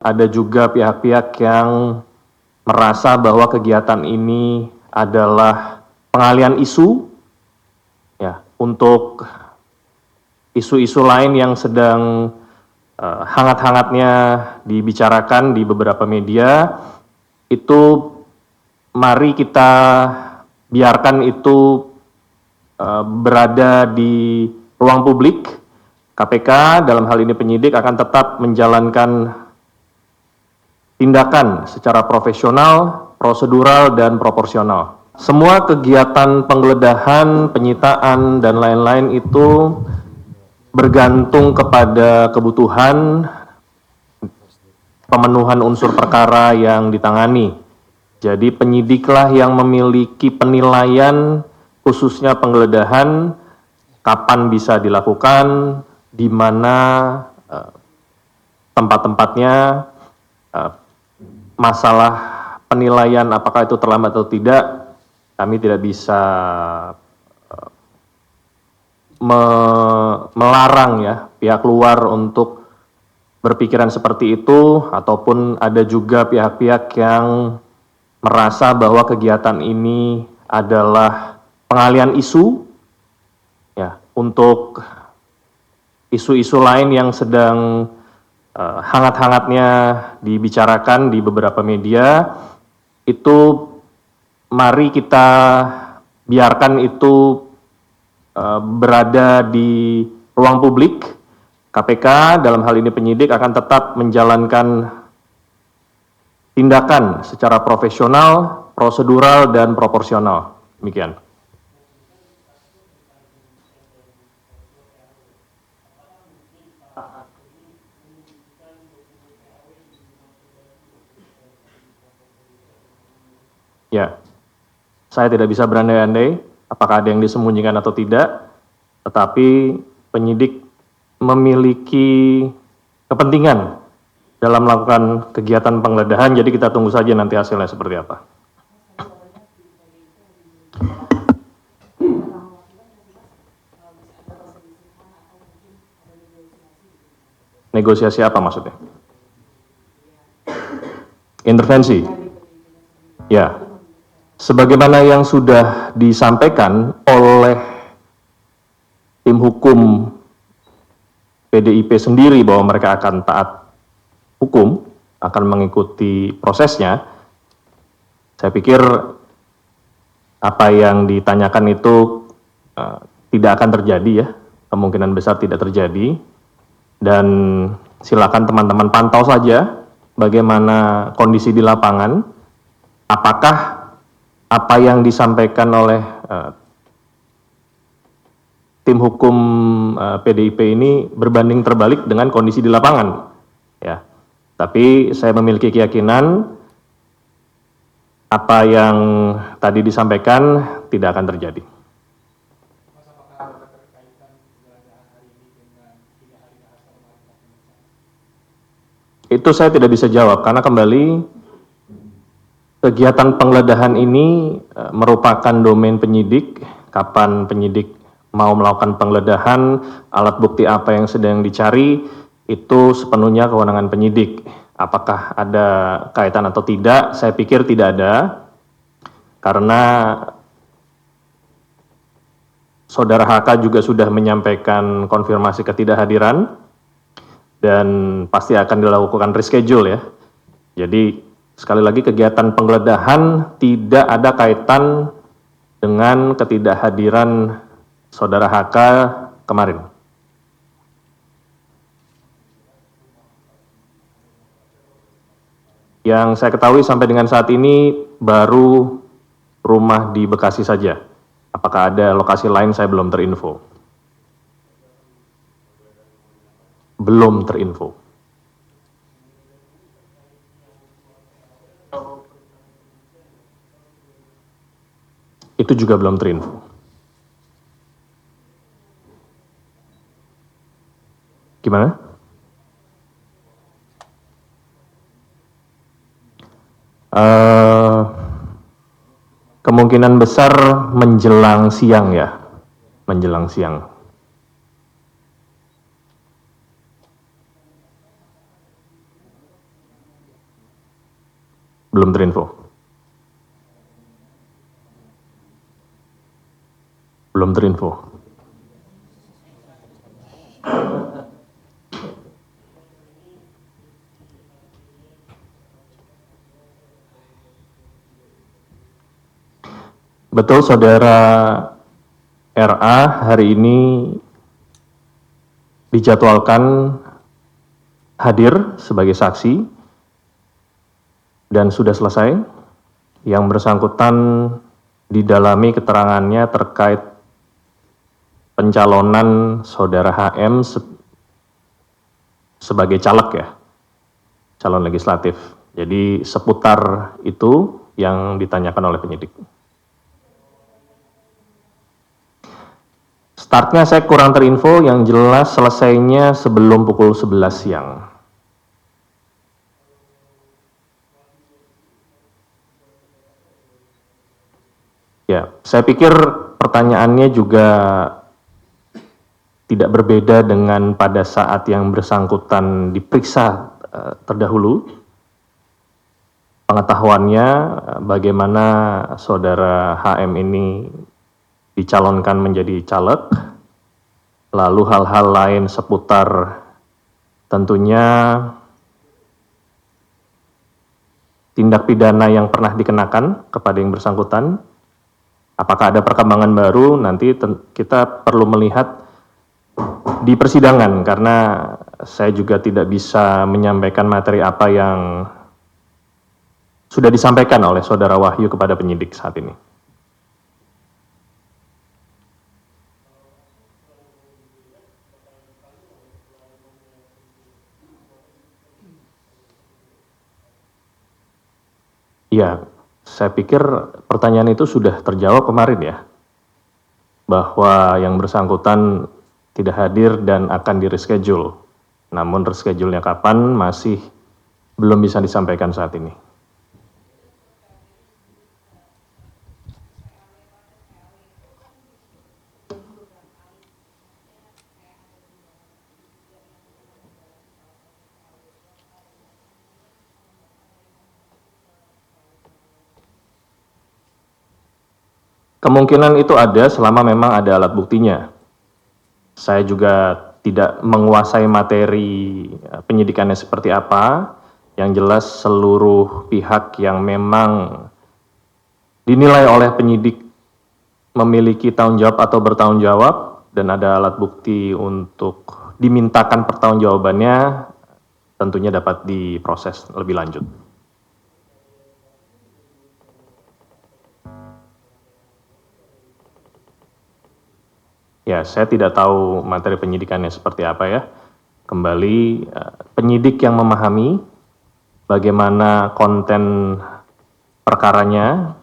Ada juga pihak-pihak yang merasa bahwa kegiatan ini adalah pengalian isu ya untuk isu-isu lain yang sedang hangat-hangatnya dibicarakan di beberapa media. Itu mari kita biarkan itu berada di ruang publik. KPK dalam hal ini penyidik akan tetap menjalankan tindakan secara profesional, prosedural, dan proporsional. Semua kegiatan penggeledahan, penyitaan, dan lain-lain itu bergantung kepada kebutuhan pemenuhan unsur perkara yang ditangani. Jadi penyidiklah yang memiliki penilaian khususnya penggeledahan, kapan bisa dilakukan, di mana tempat-tempatnya, masalah penilaian apakah itu terlambat atau tidak, kami tidak bisa melarang ya pihak luar untuk berpikiran seperti itu, ataupun ada juga pihak-pihak yang merasa bahwa kegiatan ini adalah pengalian isu ya untuk isu-isu lain yang sedang hangat-hangatnya dibicarakan di beberapa media. Itu mari kita biarkan itu berada di ruang publik. KPK dalam hal ini penyidik akan tetap menjalankan tindakan secara profesional, prosedural, dan proporsional. Demikian. Ya, saya tidak bisa berandai-andai apakah ada yang disembunyikan atau tidak, tetapi penyidik memiliki kepentingan dalam melakukan kegiatan penggeledahan, jadi kita tunggu saja nanti hasilnya seperti apa. Negosiasi apa maksudnya? Intervensi? Ya, sebagaimana yang sudah disampaikan oleh tim hukum PDIP sendiri bahwa mereka akan taat hukum, akan mengikuti prosesnya. Saya pikir apa yang ditanyakan itu tidak akan terjadi ya, kemungkinan besar tidak terjadi. Dan silakan teman-teman pantau saja bagaimana kondisi di lapangan, apakah apa yang disampaikan oleh tim hukum PDIP ini berbanding terbalik dengan kondisi di lapangan. Ya, tapi saya memiliki keyakinan apa yang tadi disampaikan tidak akan terjadi. Itu saya tidak bisa jawab karena kembali kegiatan penggeledahan ini merupakan domain penyidik. Kapan penyidik mau melakukan penggeledahan, alat bukti apa yang sedang dicari, itu sepenuhnya kewenangan penyidik. Apakah ada kaitan atau tidak? Saya pikir tidak ada, karena Saudara HK juga sudah menyampaikan konfirmasi ketidakhadiran, dan pasti akan dilakukan reschedule ya. Jadi sekali lagi kegiatan penggeledahan tidak ada kaitan dengan ketidakhadiran Saudara HK kemarin. Yang saya ketahui sampai dengan saat ini baru rumah di Bekasi saja. Apakah ada lokasi lain saya belum terinfo. Belum terinfo. Itu juga belum terinfo. Gimana? Kemungkinan besar menjelang siang ya, menjelang siang. Belum terinfo. Belum terinfo. Betul, Saudara RA hari ini dijadwalkan hadir sebagai saksi dan sudah selesai. Yang bersangkutan didalami keterangannya terkait pencalonan Saudara HM sebagai caleg ya, calon legislatif. Jadi seputar itu yang ditanyakan oleh penyidik. Startnya saya kurang terinfo, yang jelas selesainya sebelum pukul 11 siang. Ya, saya pikir pertanyaannya juga tidak berbeda dengan pada saat yang bersangkutan diperiksa terdahulu. Pengetahuannya bagaimana Saudara HM ini dicalonkan menjadi caleg, lalu hal-hal lain seputar tentunya tindak pidana yang pernah dikenakan kepada yang bersangkutan. Apakah ada perkembangan baru, nanti kita perlu melihat di persidangan, karena saya juga tidak bisa menyampaikan materi apa yang sudah disampaikan oleh Saudara Wahyu kepada penyidik saat ini. Ya, saya pikir pertanyaan itu sudah terjawab kemarin ya, bahwa yang bersangkutan tidak hadir dan akan di-reschedule. Namun reschedule-nya kapan masih belum bisa disampaikan saat ini. Kemungkinan itu ada selama memang ada alat buktinya. Saya juga tidak menguasai materi penyidikannya seperti apa. Yang jelas seluruh pihak yang memang dinilai oleh penyidik memiliki tanggung jawab atau bertanggung jawab dan ada alat bukti untuk dimintakan pertanggungjawabannya, tentunya dapat diproses lebih lanjut. Ya, saya tidak tahu materi penyidikannya seperti apa ya. Kembali, penyidik yang memahami bagaimana konten perkaranya.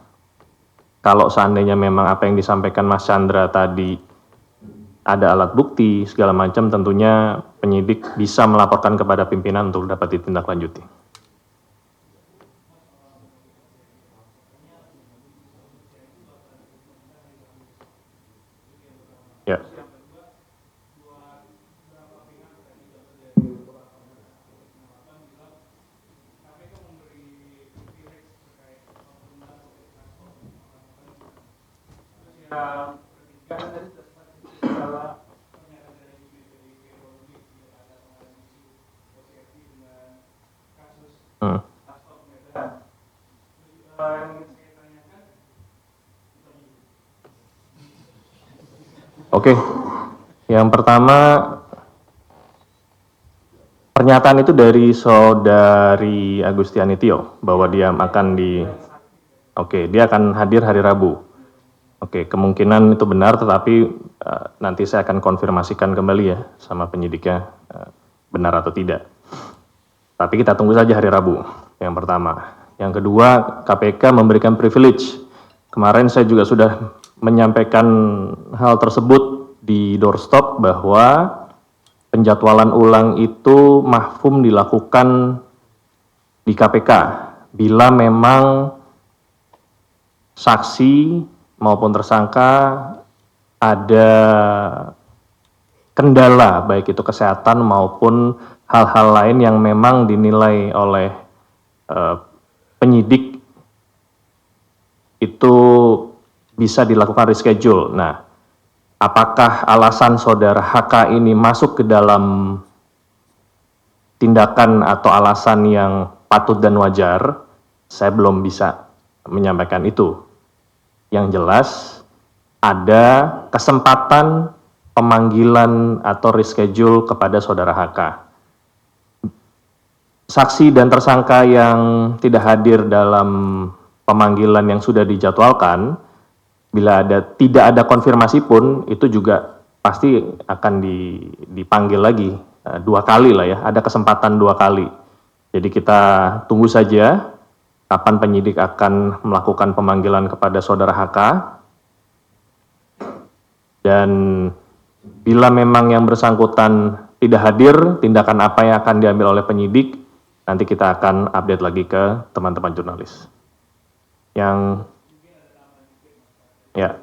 Kalau seandainya memang apa yang disampaikan Mas Chandra tadi ada alat bukti segala macam, tentunya penyidik bisa melaporkan kepada pimpinan untuk dapat ditindaklanjuti. Ya. Oke, yang pertama pernyataan itu dari Saudari Agustiani Tio bahwa dia akan dia akan hadir hari Rabu. Oke, kemungkinan itu benar, tetapi nanti saya akan konfirmasikan kembali ya sama penyidiknya benar atau tidak. Tapi kita tunggu saja hari Rabu, yang pertama. Yang kedua, KPK memberikan privilege. Kemarin saya juga sudah menyampaikan hal tersebut di doorstop bahwa penjadwalan ulang itu mahfum dilakukan di KPK bila memang saksi maupun tersangka ada kendala baik itu kesehatan maupun hal-hal lain yang memang dinilai oleh penyidik itu bisa dilakukan reschedule. Nah, apakah alasan saudara HK ini masuk ke dalam tindakan atau alasan yang patut dan wajar? Saya belum bisa menyampaikan itu. Yang jelas, ada kesempatan pemanggilan atau reschedule kepada saudara HK. Saksi dan tersangka yang tidak hadir dalam pemanggilan yang sudah dijadwalkan, bila tidak ada konfirmasi pun, itu juga pasti akan dipanggil lagi 2 kali lah ya, ada kesempatan 2 kali. Jadi kita tunggu saja kapan penyidik akan melakukan pemanggilan kepada saudara HK. Dan bila memang yang bersangkutan tidak hadir, tindakan apa yang akan diambil oleh penyidik, nanti kita akan update lagi ke teman-teman jurnalis. Yang ya,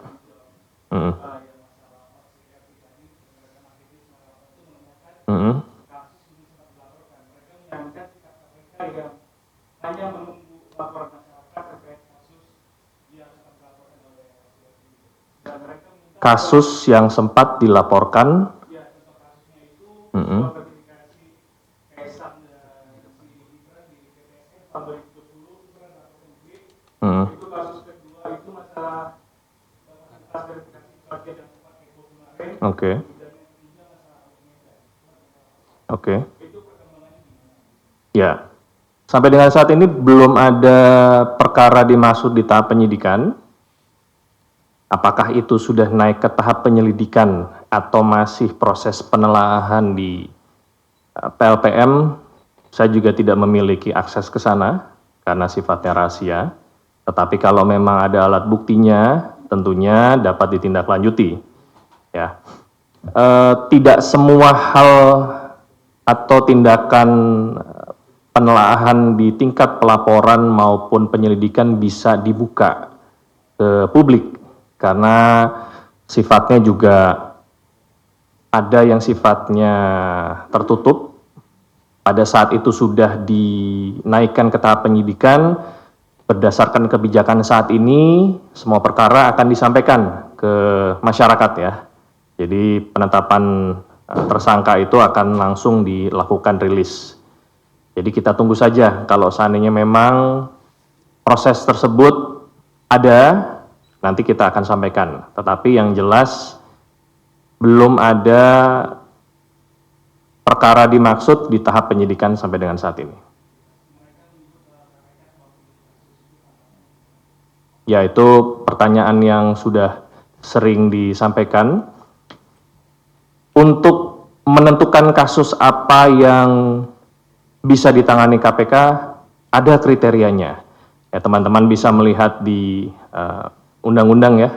hanya menunggu laporan masyarakat terkait kasus yang sempat dilaporkan oleh dan mereka kasus yang sempat dilaporkan, ya contoh kasusnya itu soal verifikasi Kaisang dan si Gibran di PPSN tahun 2020 itu kan laporan publik. Itu kasus kedua itu masalah kapasitas verifikasi pajak yang sempat heboh kemarin. Oke. Dan yang ketiga masalah Almeida. Oke. Itu perkembangannya gimana? Ya. Sampai dengan saat ini belum ada perkara dimaksud di tahap penyidikan. Apakah itu sudah naik ke tahap penyelidikan atau masih proses penelaahan di PLPM, saya juga tidak memiliki akses ke sana karena sifatnya rahasia. Tetapi kalau memang ada alat buktinya, tentunya dapat ditindaklanjuti. Ya. Tidak semua hal atau tindakan penelaahan di tingkat pelaporan maupun penyelidikan bisa dibuka ke publik karena sifatnya juga ada yang sifatnya tertutup. Pada saat itu sudah dinaikkan ke tahap penyidikan, berdasarkan kebijakan saat ini semua perkara akan disampaikan ke masyarakat ya. Jadi penetapan tersangka itu akan langsung dilakukan rilis. Jadi kita tunggu saja kalau seandainya memang proses tersebut ada, nanti kita akan sampaikan. Tetapi yang jelas belum ada perkara dimaksud di tahap penyidikan sampai dengan saat ini. Ya, itu pertanyaan yang sudah sering disampaikan. Untuk menentukan kasus apa yang bisa ditangani KPK, ada kriterianya. Ya, teman-teman bisa melihat di undang-undang ya.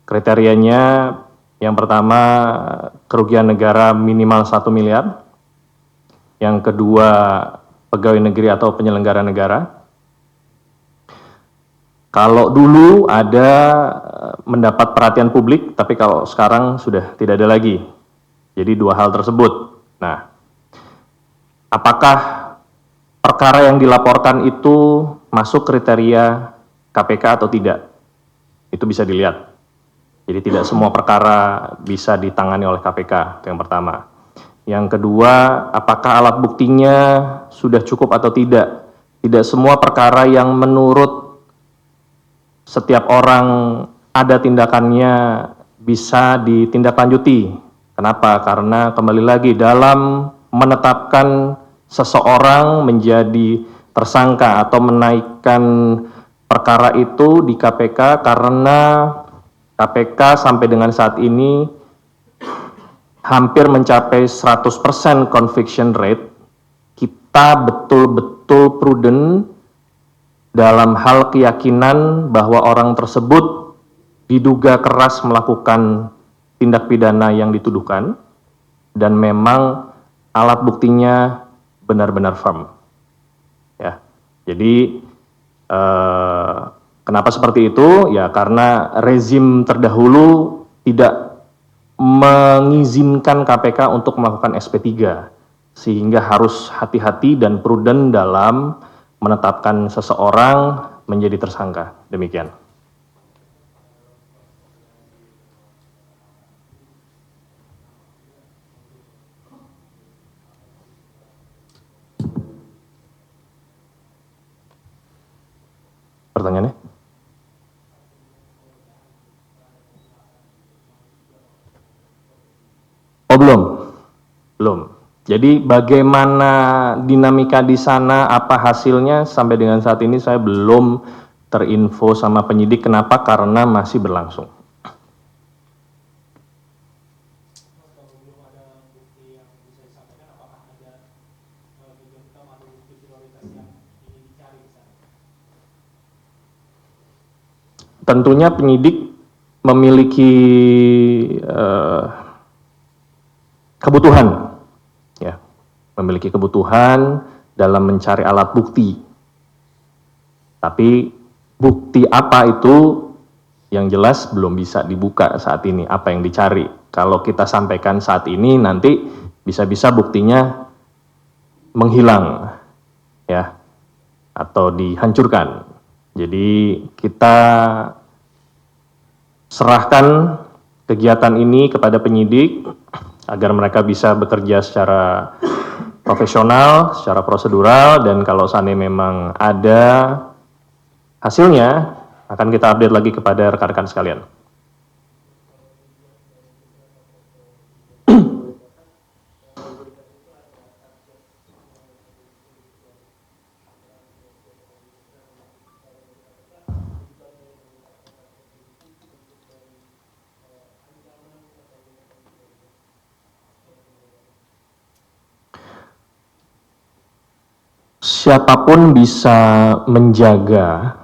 Kriterianya yang pertama kerugian negara minimal 1 miliar. Yang kedua pegawai negeri atau penyelenggara negara. Kalau dulu ada mendapat perhatian publik, tapi kalau sekarang sudah tidak ada lagi. Jadi 2 hal tersebut. Nah, apakah perkara yang dilaporkan itu masuk kriteria KPK atau tidak? Itu bisa dilihat. Jadi tidak semua perkara bisa ditangani oleh KPK, itu yang pertama. Yang kedua, apakah alat buktinya sudah cukup atau tidak? Tidak semua perkara yang menurut setiap orang ada tindakannya bisa ditindaklanjuti. Kenapa? Karena kembali lagi dalam menetapkan seseorang menjadi tersangka atau menaikkan perkara itu di KPK karena KPK sampai dengan saat ini hampir mencapai 100% conviction rate. Kita betul-betul prudent dalam hal keyakinan bahwa orang tersebut diduga keras melakukan tindak pidana yang dituduhkan dan memang alat buktinya benar-benar firm. Ya, jadi kenapa seperti itu? Ya karena rezim terdahulu tidak mengizinkan KPK untuk melakukan SP3 sehingga harus hati-hati dan prudent dalam menetapkan seseorang menjadi tersangka. Demikian. Pertanyaannya? Oh, belum. Belum. Jadi bagaimana dinamika di sana, apa hasilnya sampai dengan saat ini saya belum terinfo sama penyidik. Kenapa? Karena masih berlangsung. Kalau belum ada bukti yang bisa disampaikan, apakah ada tujuan utama atau bukti prioritas yang ingin dicari di sana? Tentunya penyidik memiliki kebutuhan, ya, memiliki kebutuhan dalam mencari alat bukti. Tapi bukti apa itu yang jelas belum bisa dibuka saat ini, apa yang dicari. Kalau kita sampaikan saat ini, nanti bisa-bisa buktinya menghilang, ya, atau dihancurkan. Jadi kita serahkan kegiatan ini kepada penyidik agar mereka bisa bekerja secara profesional, secara prosedural, dan kalau seandainya memang ada hasilnya akan kita update lagi kepada rekan-rekan sekalian. Siapapun bisa menjaga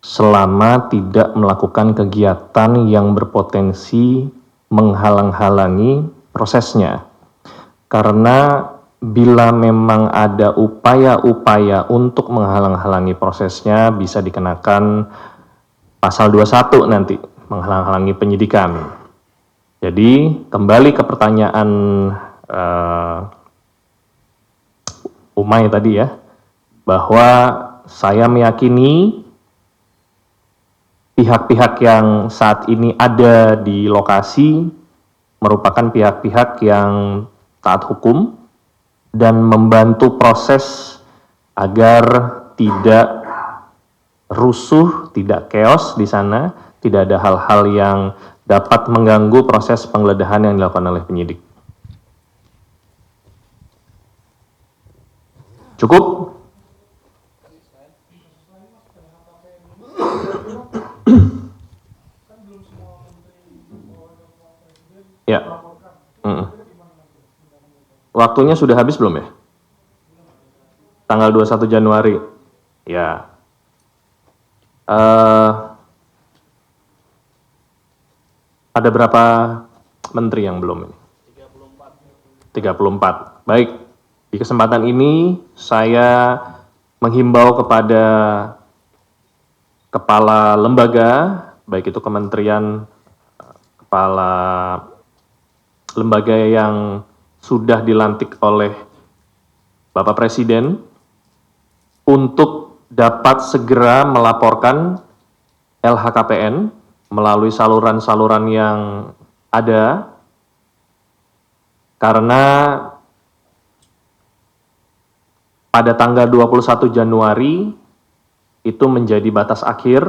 selama tidak melakukan kegiatan yang berpotensi menghalang-halangi prosesnya. Karena bila memang ada upaya-upaya untuk menghalang-halangi prosesnya, bisa dikenakan pasal 21 nanti, menghalang-halangi penyidikan. Jadi kembali ke pertanyaan Umay tadi ya, bahwa saya meyakini pihak-pihak yang saat ini ada di lokasi merupakan pihak-pihak yang taat hukum dan membantu proses agar tidak rusuh, tidak chaos di sana, tidak ada hal-hal yang dapat mengganggu proses penggeledahan yang dilakukan oleh penyidik. Cukup? Ya. Waktunya sudah habis belum ya? Tanggal 21 Januari. Ya. Ada berapa menteri yang belum ini? 34. Baik. Di kesempatan ini saya menghimbau kepada kepala lembaga, baik itu kementerian, kepala lembaga yang sudah dilantik oleh Bapak Presiden, untuk dapat segera melaporkan LHKPN melalui saluran-saluran yang ada, karena pada tanggal 21 Januari itu menjadi batas akhir.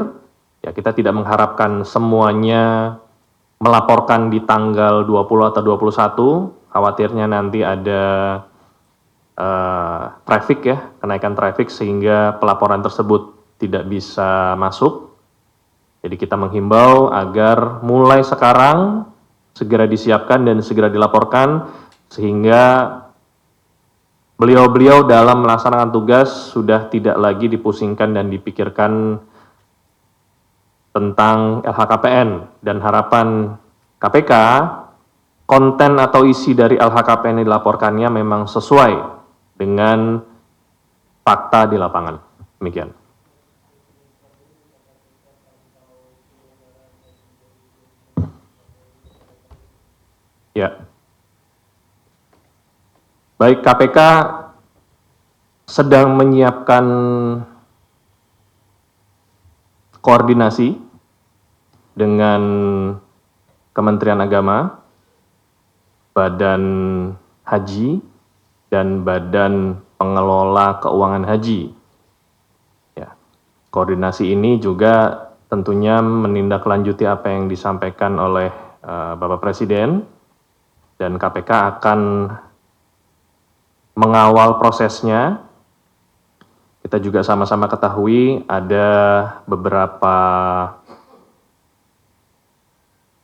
Ya, kita tidak mengharapkan semuanya melaporkan di tanggal 20 atau 21, khawatirnya nanti ada traffic ya, kenaikan traffic sehingga pelaporan tersebut tidak bisa masuk. Jadi kita menghimbau agar mulai sekarang segera disiapkan dan segera dilaporkan, sehingga beliau-beliau dalam melaksanakan tugas sudah tidak lagi dipusingkan dan dipikirkan tentang LHKPN. Dan harapan KPK, konten atau isi dari LHKPN yang dilaporkannya memang sesuai dengan fakta di lapangan. Demikian. Ya. Baik, KPK sedang menyiapkan koordinasi dengan Kementerian Agama, Badan Haji, dan Badan Pengelola Keuangan Haji. Ya, koordinasi ini juga tentunya menindaklanjuti apa yang disampaikan oleh Bapak Presiden, dan KPK akan mengawal prosesnya. Kita juga sama-sama ketahui ada beberapa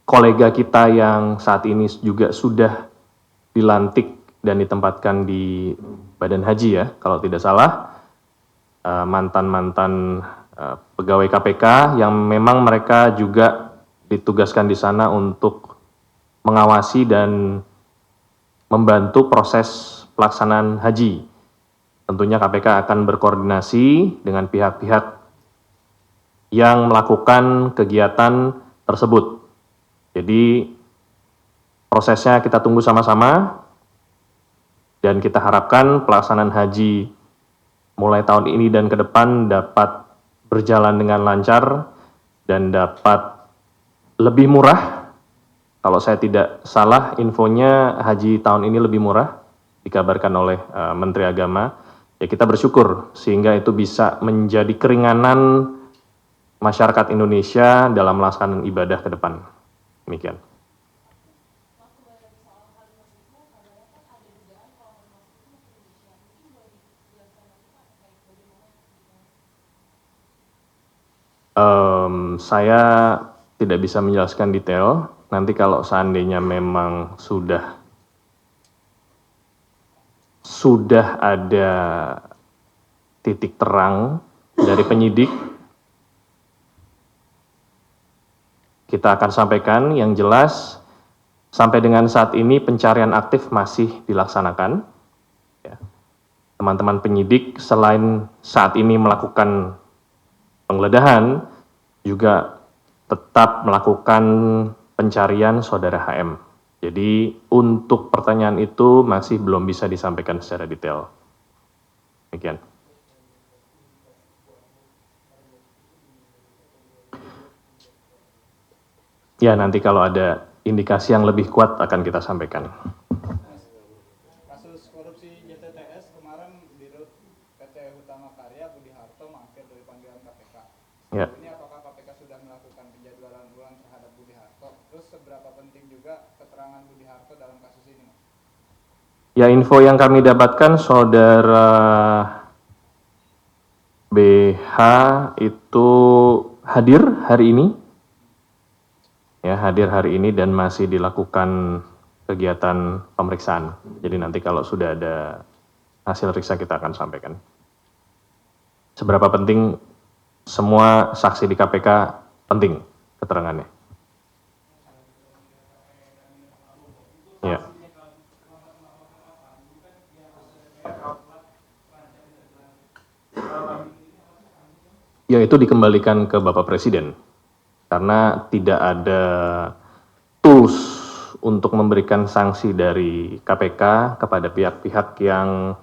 kolega kita yang saat ini juga sudah dilantik dan ditempatkan di Badan Haji ya, kalau tidak salah, mantan-mantan pegawai KPK yang memang mereka juga ditugaskan di sana untuk mengawasi dan membantu proses pelaksanaan haji. Tentunya KPK akan berkoordinasi dengan pihak-pihak yang melakukan kegiatan tersebut. Jadi prosesnya kita tunggu sama-sama dan kita harapkan pelaksanaan haji mulai tahun ini dan ke depan dapat berjalan dengan lancar dan dapat lebih murah. Kalau saya tidak salah infonya haji tahun ini lebih murah, dikabarkan oleh Menteri Agama. Ya kita bersyukur sehingga itu bisa menjadi keringanan masyarakat Indonesia dalam melaksanakan ibadah ke depan. Demikian. Saya tidak bisa menjelaskan detail. Nanti kalau seandainya memang sudah ada titik terang dari penyidik, kita akan sampaikan. Yang jelas sampai dengan saat ini pencarian aktif masih dilaksanakan. Teman-teman penyidik selain saat ini melakukan penggeledahan, juga tetap melakukan pencarian saudara HM. Jadi untuk pertanyaan itu masih belum bisa disampaikan secara detail. Demikian. Ya, nanti kalau ada indikasi yang lebih kuat akan kita sampaikan. Kasus korupsi JTTS kemarin Dirut PT Hutama Karya Budi Harto mangkir dari panggilan KPK. Ya. Ini apakah KPK sudah melakukan penjadwalan ulang terhadap Budi Harto? Terus seberapa penting juga keterangan Budi Harto dalam kasus ini, Mas? Ya, info yang kami dapatkan saudara BH itu hadir hari ini. Ya, hadir hari ini dan masih dilakukan kegiatan pemeriksaan. Jadi nanti kalau sudah ada hasil periksa kita akan sampaikan. Seberapa penting semua saksi di KPK penting keterangannya. Ya. Ya, itu dikembalikan ke Bapak Presiden. Karena tidak ada tools untuk memberikan sanksi dari KPK kepada pihak-pihak yang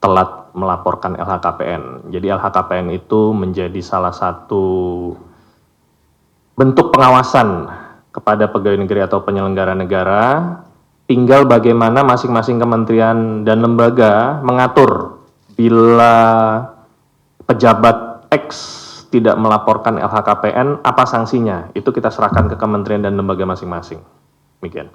telat melaporkan LHKPN. Jadi LHKPN itu menjadi salah satu bentuk pengawasan kepada pegawai negeri atau penyelenggara negara. Tinggal bagaimana masing-masing kementerian dan lembaga mengatur bila pejabat X tidak melaporkan LHKPN, apa sanksinya? Itu kita serahkan ke kementerian dan lembaga masing-masing. Demikian.